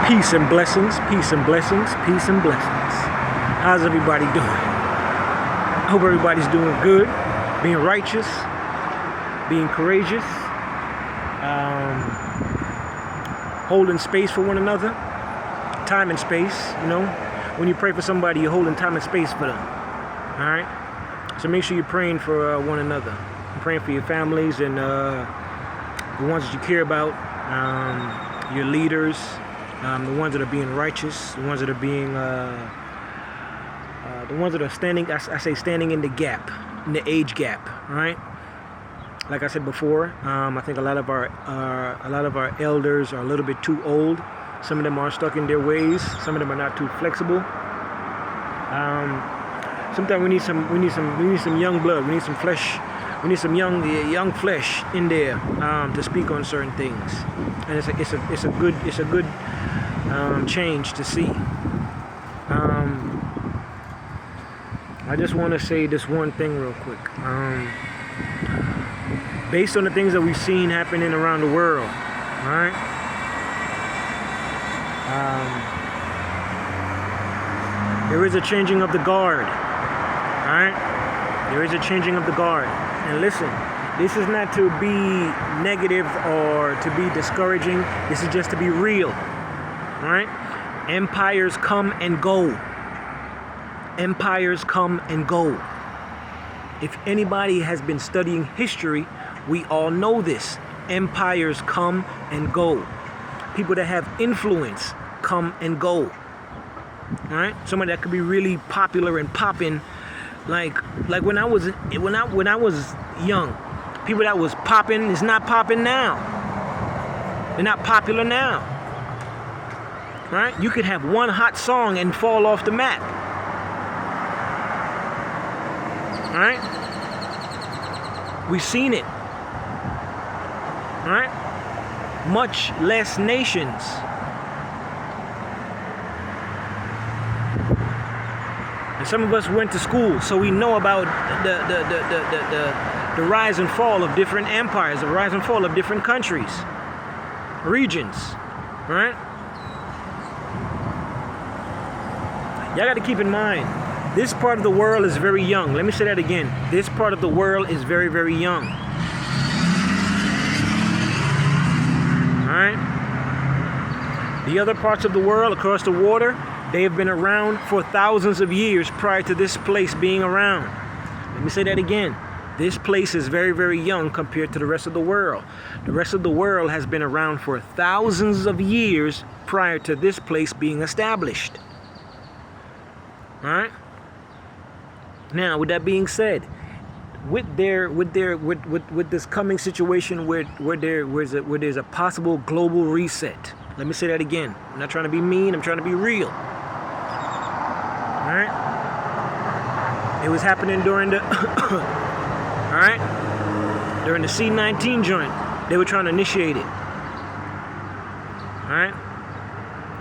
Peace and blessings, peace and blessings, peace and blessings. How's everybody doing? I hope everybody's doing good, being righteous, being courageous, holding space for one another, time and space, you know. When you pray for somebody, you're holding time and space for them, all right? So make sure you're praying for one another. You're praying for your families and the ones that you care about, your leaders, the ones that are being righteous, the ones that are being, the ones that are standing, I say standing in the gap, in the age gap, right? Like I said before, I think a lot of our elders are a little bit too old. Some of them are stuck in their ways. Some of them are not too flexible. Sometimes we need some young blood. We need some flesh. We need some young flesh in there to speak on certain things, and it's a good change to see. I just want to say this one thing real quick. Based on the things that we've seen happening around the world, all right? There is a changing of the guard, all right? There is a changing of the guard. And listen, this is not to be negative or to be discouraging. This is just to be real, all right? Empires come and go. Empires come and go. If anybody has been studying history, we all know this. Empires come and go. People that have influence come and go. All right? Somebody that could be really popular and popping, like when I was young, people that was popping is not popping now. They're not popular now. All right? You could have one hot song and fall off the map. All right? We've seen it. All right? Much less nations. And some of us went to school, so we know about the rise and fall of different empires, the rise and fall of different countries, regions. All right? Y'all got to keep in mind, this part of the world is very young. Let me say that again. This part of the world is very, very young. Alright? The other parts of the world across the water, they have been around for thousands of years prior to this place being around. Let me say that again. This place is very, very young compared to the rest of the world. The rest of the world has been around for thousands of years prior to this place being established. Alright? Now, with that being said, with this coming situation where there's a possible global reset. Let me say that again. I'm not trying to be mean. I'm trying to be real. All right. It was happening during the all right, during the C-19 joint. They were trying to initiate it. All right.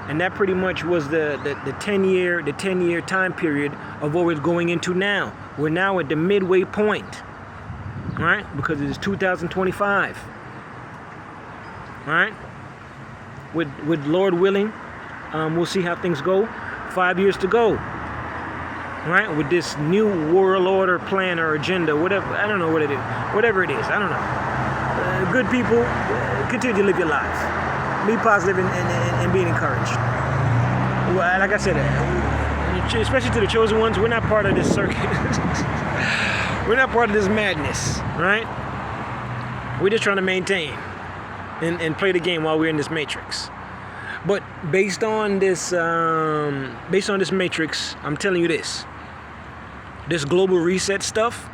And that pretty much was the 10-year time period of what we're going into now. We're now at the midway point, all right? Because it is 2025, all right? With Lord willing, we'll see how things go. 5 years to go, all right? With this new world order plan or agenda, whatever, I don't know what it is, whatever it is, I don't know. Good people, continue to live your lives. Be positive and being encouraged. Well, like I said, especially to the chosen ones, we're not part of this circuit. We're not part of this madness, right? We're just trying to maintain and play the game while we're in this matrix. But based on this matrix, I'm telling you this global reset stuff,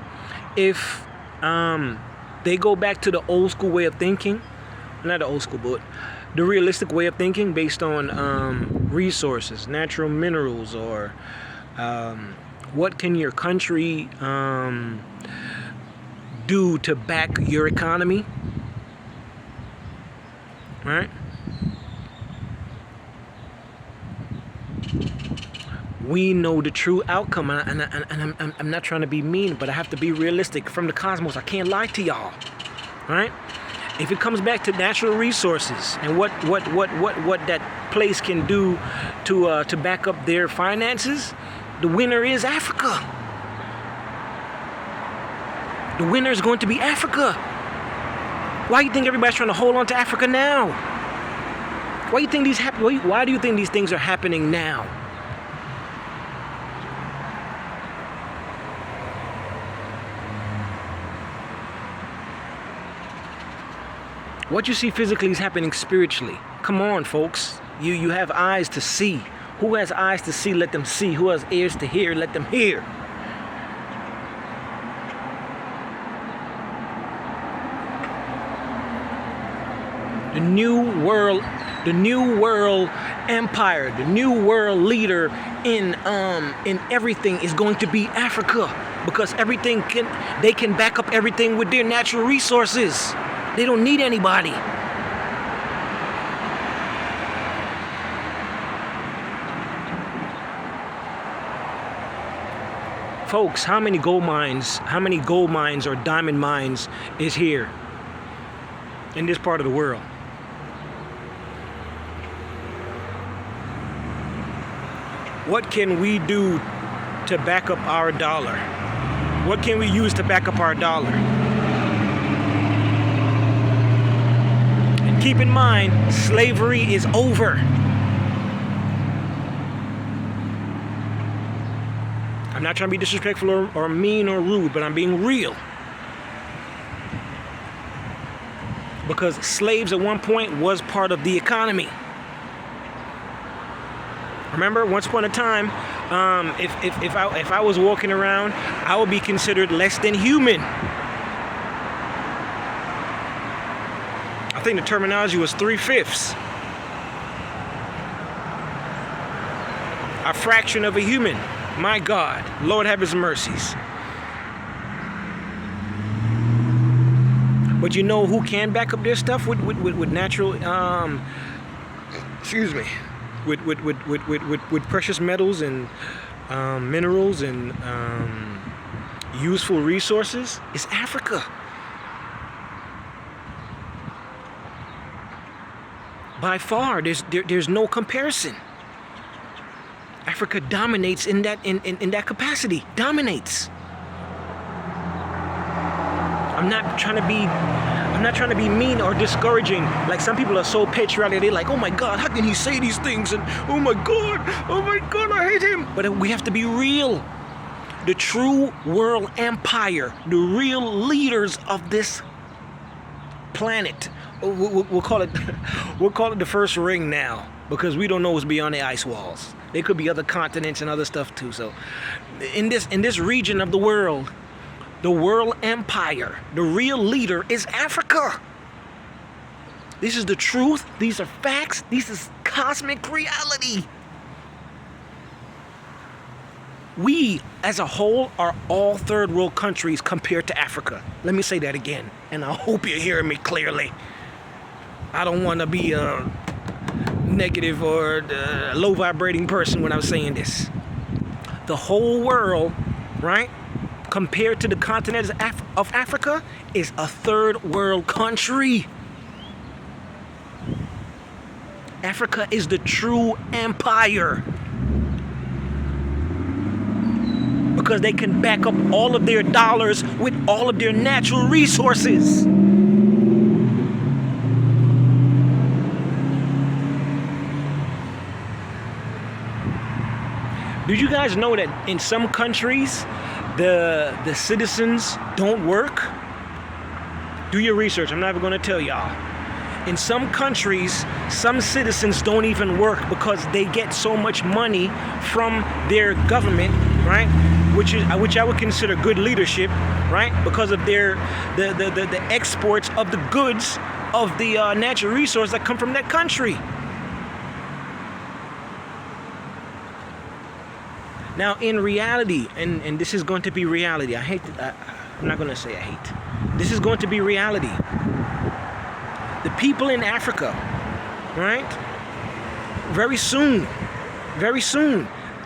if they go back to the old school way of thinking, not the old school, but the realistic way of thinking based on resources, natural minerals, or what can your country do to back your economy, right? We know the true outcome, and I'm not trying to be mean, but I have to be realistic. From the cosmos, I can't lie to y'all, right? If it comes back to natural resources and what that place can do to back up their finances, the winner is Africa. The winner is going to be Africa. Why do you think everybody's trying to hold on to Africa now? Why do you think why do you think these things are happening now? What you see physically is happening spiritually. Come on, folks. You have eyes to see. Who has eyes to see, let them see. Who has ears to hear, let them hear. The new world empire, the new world leader in everything is going to be Africa, because they can back up everything with their natural resources. They don't need anybody. Folks, how many gold mines or diamond mines is here in this part of the world? What can we do to back up our dollar? What can we use to back up our dollar? And keep in mind, slavery is over. I'm not trying to be disrespectful or mean or rude, but I'm being real. Because slaves at one point was part of the economy. Remember, once upon a time, if I was walking around, I would be considered less than human. I think the terminology was 3/5. A fraction of a human. My God, Lord have his mercies. But you know who can back up their stuff with natural, with precious metals and minerals and useful resources? It's Africa. By far, there's no comparison. Africa dominates in that capacity. Dominates. I'm not trying to be mean or discouraging. Like, some people are so patriotic, they're like, oh my God, how can he say these things? And oh my God, I hate him. But we have to be real. The true world empire, the real leaders of this planet. We'll call it the first ring now, because we don't know what's beyond the ice walls. There could be other continents and other stuff too. So in this region of the world empire, the real leader is Africa. This is the truth. These are facts. This is cosmic reality. We, as a whole, are all third world countries compared to Africa. Let me say that again, and I hope you're hearing me clearly. I don't want to be a negative or a low vibrating person when I'm saying this. The whole world, right, compared to the continent of Africa, is a third world country. Africa is the true empire, because they can back up all of their dollars with all of their natural resources. Did you guys know that in some countries, the citizens don't work? Do your research. I'm never going to tell y'all. In some countries, some citizens don't even work because they get so much money from their government, right? Which I would consider good leadership, right? Because of the exports of the goods of the natural resource that come from that country. Now, in reality, and this is going to be reality. I'm not going to say I hate. This is going to be reality. The people in Africa, right? Very soon,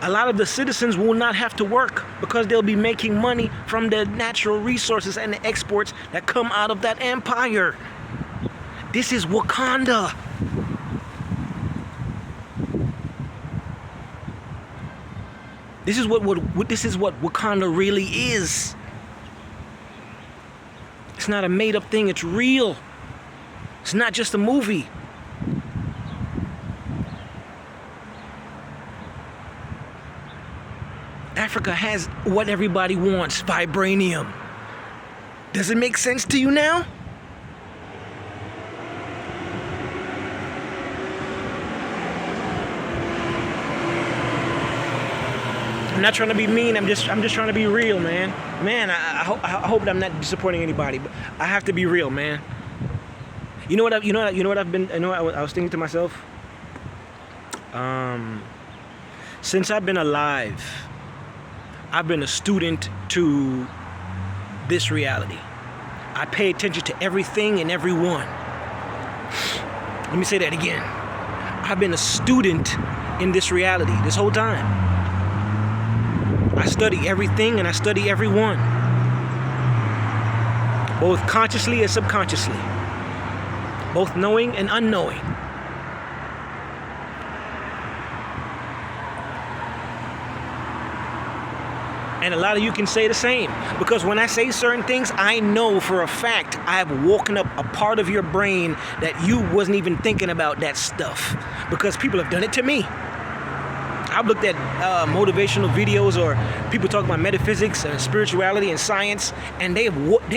a lot of the citizens will not have to work, because they'll be making money from the natural resources and the exports that come out of that empire. This is Wakanda. This is what Wakanda really is. It's not a made-up thing. It's real. It's not just a movie. Africa has what everybody wants, vibranium. Does it make sense to you now? I'm not trying to be mean. I'm just trying to be real, man. Man, I hope that I'm not disappointing anybody, but I have to be real, man. I was thinking to myself. Since I've been alive, I've been a student to this reality. I pay attention to everything and everyone. Let me say that again. I've been a student in this reality this whole time. I study everything and I study everyone, both consciously and subconsciously, both knowing and unknowing. And a lot of you can say the same, because when I say certain things, I know for a fact I've woken up a part of your brain that you wasn't even thinking about that stuff, because people have done it to me. I've looked at motivational videos or people talk about metaphysics and spirituality and science, and they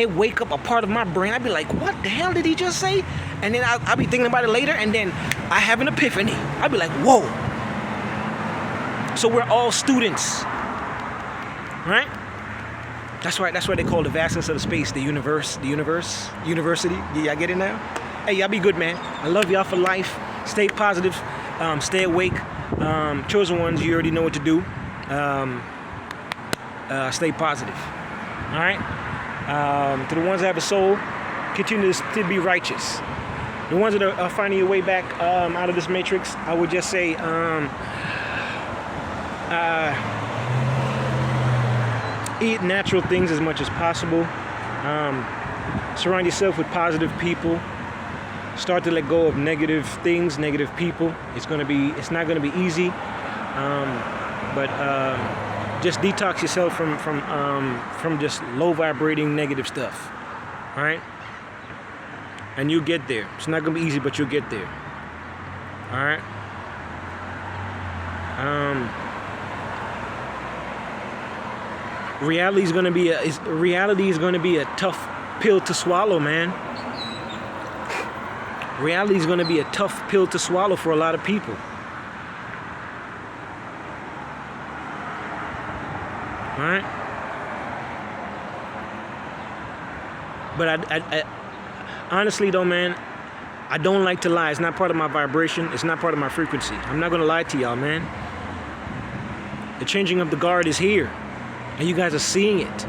wake up a part of my brain. I'd be like, what the hell did he just say? And then I'll be thinking about it later, and then I have an epiphany. I'd be like, whoa. So we're all students, right? That's why they call the vastness of the space the universe, university. Y'all get it now? Hey, y'all be good, man. I love y'all for life. Stay positive. Stay awake. Chosen ones, you already know what to do. Stay positive. All right? To the ones that have a soul, continue to be righteous. The ones that are finding your way back out of this matrix, I would just say, eat natural things as much as possible. Surround yourself with positive people. Start to let go of negative things, negative people. It's not gonna be easy, but just detox yourself from just low vibrating negative stuff. All right, and you'll get there. It's not gonna be easy, but you'll get there. All right. Reality is gonna be a tough pill to swallow, man. Reality is going to be a tough pill to swallow for a lot of people. All right? But I honestly though, man, I don't like to lie. It's not part of my vibration. It's not part of my frequency. I'm not going to lie to y'all, man. The changing of the guard is here, and you guys are seeing it.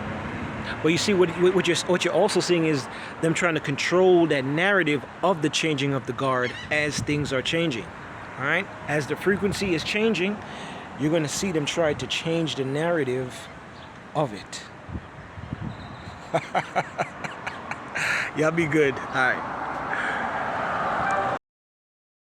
But you see, what you're also seeing is them trying to control that narrative of the changing of the guard as things are changing. All right? As the frequency is changing, you're going to see them try to change the narrative of it. Y'all be good. All right.